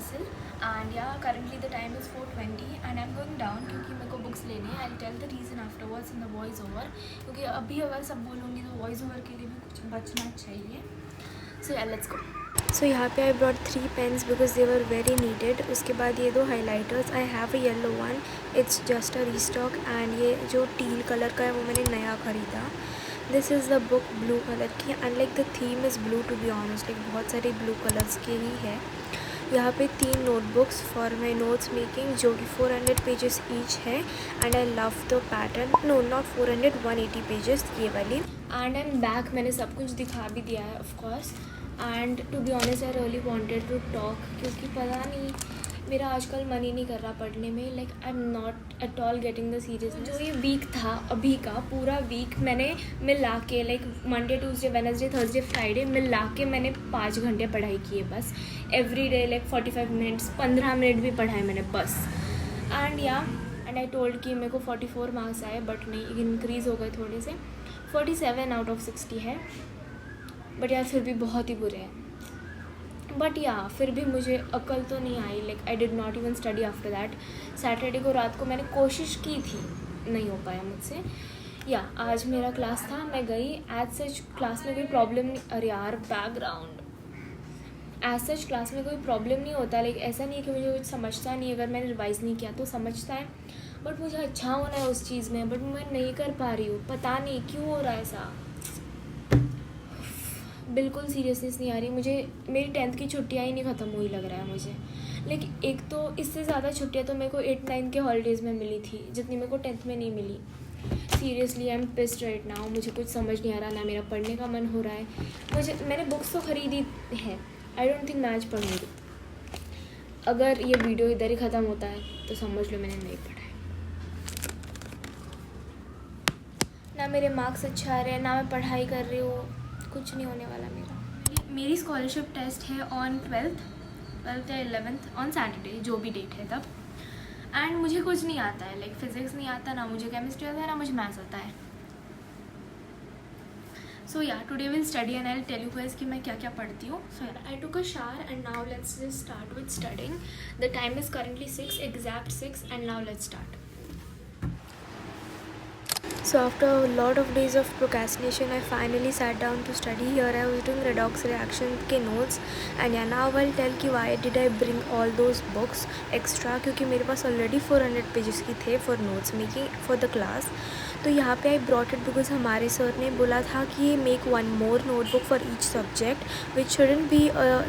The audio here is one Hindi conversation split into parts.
Fasil and yeah, currently the time is 4:20 and I'm going down क्योंकि मेरे को बुक्स लेने हैं. I'll tell the reason afterwards in the voice over क्योंकि अभी अगर सब बोलूँगी तो वॉइस ओवर के लिए भी कुछ बचना चाहिए. So yeah, let's go. So यहाँ पे I brought 3 pens because they were very needed. उसके बाद ये 2 highlighters. I have a yellow one. It's just a restock and ये जो teal कलर का है वो मैंने नया ख़रीदा. This is the book blue colour की and like the theme is blue to be honest. like बहुत सारे blue कलर्स के ही है. यहाँ पे 3 notebooks for my notes making जो कि 400 पेजेस ईच है and I love the pattern. No not 400, 180 pages ये वाली. And I am back. मैंने सब कुछ दिखा भी दिया है of course. And to be honest I really wanted to talk क्योंकि पता नहीं मेरा आजकल मन ही नहीं कर रहा पढ़ने में. Like I am not at all getting the serious. जो ये वीक था अभी का पूरा वीक मैंने मिला के like Monday Tuesday Wednesday Thursday Friday मिला के मैंने 5 घंटे पढ़ाई की है बस. Every day like 45 minutes 15 minute भी पढ़ाए मैंने बस. एंड आई टोल्ड कि मेरे को 44 मार्क्स आए बट नहीं इंक्रीज़ हो गए थोड़े से. 47 आउट ऑफ 60 है बट यार फिर भी बहुत ही बुरे हैं. बट या फिर भी मुझे अकल तो नहीं आई. Like I did not even study after that. Saturday को रात को मैंने कोशिश की थी, नहीं हो पाया मुझसे. या आज मेरा क्लास था, मैं गई. एज सच क्लास में कोई प्रॉब्लम नहीं. अरे यार बैकग्राउंड. एज सच क्लास में कोई प्रॉब्लम नहीं होता. लाइक ऐसा नहीं है कि मुझे कुछ समझता नहीं. अगर मैंने रिवाइज़ नहीं किया तो समझता है बट मुझे अच्छा होना है उस चीज़ में बट मैं नहीं कर पा रही हूँ. पता नहीं क्यों हो रहा है ऐसा. बिल्कुल सीरियसनेस नहीं आ रही मुझे. मेरी 10th की छुट्टियाँ ही नहीं ख़त्म हुई लग रहा है मुझे. लेकिन एक तो इससे ज़्यादा छुट्टियाँ तो मेरे को 8-9 के हॉलीडेज़ में मिली थी जितनी मेरे को 10th में नहीं मिली. Seriously I am pissed right now. मुझे कुछ समझ नहीं आ रहा, ना मेरा पढ़ने का मन हो रहा है. मैंने बुक्स तो ख़रीदी है. आई डोंट थिंक मैं आज पढ़ूँगी. अगर ये वीडियो इधर ही ख़त्म होता है तो समझ लो मैंने नहीं पढ़ा है. ना मेरे मार्क्स अच्छे आ रहे हैं ना मैं पढ़ाई कर रही हूँ. कुछ नहीं होने वाला मेरी स्कॉलरशिप टेस्ट है ऑन 12th या 11th ऑन सैटरडे जो भी डेट है तब. एंड मुझे कुछ नहीं आता है. लाइक फिजिक्स नहीं आता, ना मुझे केमिस्ट्री आता है, ना मुझे मैथ्स आता है. So yeah today will study and I will tell you guys कि मैं क्या क्या पढ़ती हूँ. So I took a shower and now let's just start with studying. The time is currently 6 exact 6 and now let's start. So after a lot of days of procrastination, I finally sat down to study. Here I was doing redox reaction के notes and yeah, now I'll tell कि why did I bring all those books extra क्योंकि मेरे पास already 400 pages की थे for notes making for the class. तो यहाँ पे आई ब्रॉट इट बिकॉज हमारे सर ने बोला था कि make 1 more notebook for each subject which shouldn't be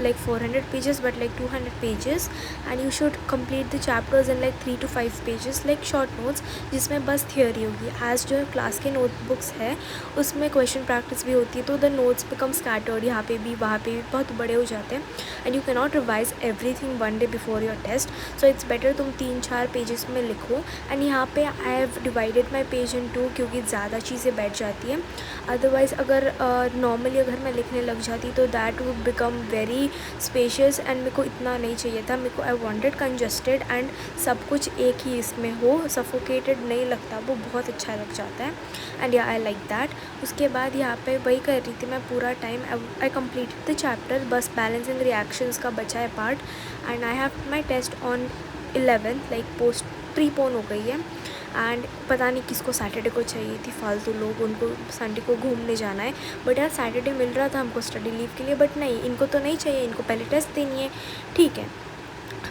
like 400 pages but like 200 pages and you should complete the chapters in like 3 to 5 pages like short notes जिसमें बस थियोरी होगी. आज जो क्लास के नोटबुक्स है उसमें क्वेश्चन प्रैक्टिस भी होती है तो द नोट्स बिकम स्कैटर्ड. यहाँ पे भी वहाँ पे भी बहुत बड़े हो जाते हैं and you can not revise everything 1 day before your test. So it's better तुम 3-4 पेजेस में लिखो. एंड यहाँ पे I have divided my page in 2 क्योंकि ज़्यादा चीज़ें बैठ जाती हैं. अदरवाइज़ अगर नॉर्मली अगर मैं लिखने लग जाती तो that would become very spacious and मेरे को इतना नहीं चाहिए था. मेरे को आई वांटेड कंजस्टेड एंड सब कुछ एक ही इसमें हो. सफोकेटेड नहीं लगता, वो बहुत अच्छा लग जाता है एंड या आई लाइक दैट. उसके बाद यहाँ पे वही कर रही थी मैं पूरा time. I completed the chapter. बस बैलेंसिंग रिएक्शंस का बचा है part and I have my test on 11th like post prepone हो गई है. एंड पता नहीं किसको सैटरडे को चाहिए थी. फालतू लोग, उनको संडे को घूमने जाना है बट यार सैटरडे मिल रहा था हमको स्टडी लीव के लिए बट नहीं, इनको तो नहीं चाहिए. इनको पहले टेस्ट देनी है. ठीक है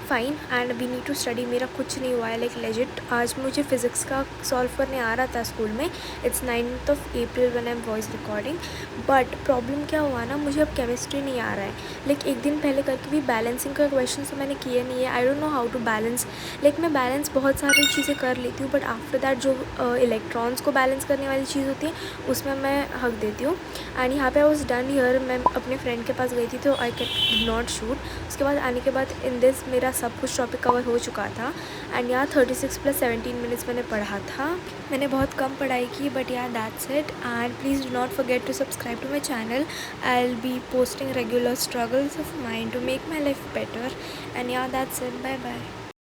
fine and we need to study. मेरा कुछ नहीं हुआ है लाइक लेजिट. आज मुझे फ़िज़िक्स का सॉल्व करने आ रहा था स्कूल में. It's 9th of April when I am voice recording. But problem क्या हुआ ना, मुझे अब केमिस्ट्री नहीं आ रहा है. लाइक एक दिन पहले करके भी बैलेंसिंग का क्वेश्चन तो मैंने किया नहीं है. I don't know how to balance. Like मैं बैलेंस बहुत सारी चीज़ें कर लेती हूँ बट आफ्टर दैट जो इलेक्ट्रॉन्स को बैलेंस करने वाली चीज़ होती है उसमें मैं हक देती हूँ. एंड यहाँ पे आई वॉज डन हियर. मैं अपने फ्रेंड के पास गई थी तो आई कैन नॉट शूट. उसके बाद आने के बाद इन दिस मेरा सब कुछ टॉपिक कवर हो चुका था एंड यहाँ 36 + 17 मिनट्स मैंने पढ़ा था. मैंने बहुत कम पढ़ाई की बट यार that's it. And please do not forget to subscribe to my channel. I will be posting regular struggles of mine to make my life better and यार दैट्स इट. Bye bye.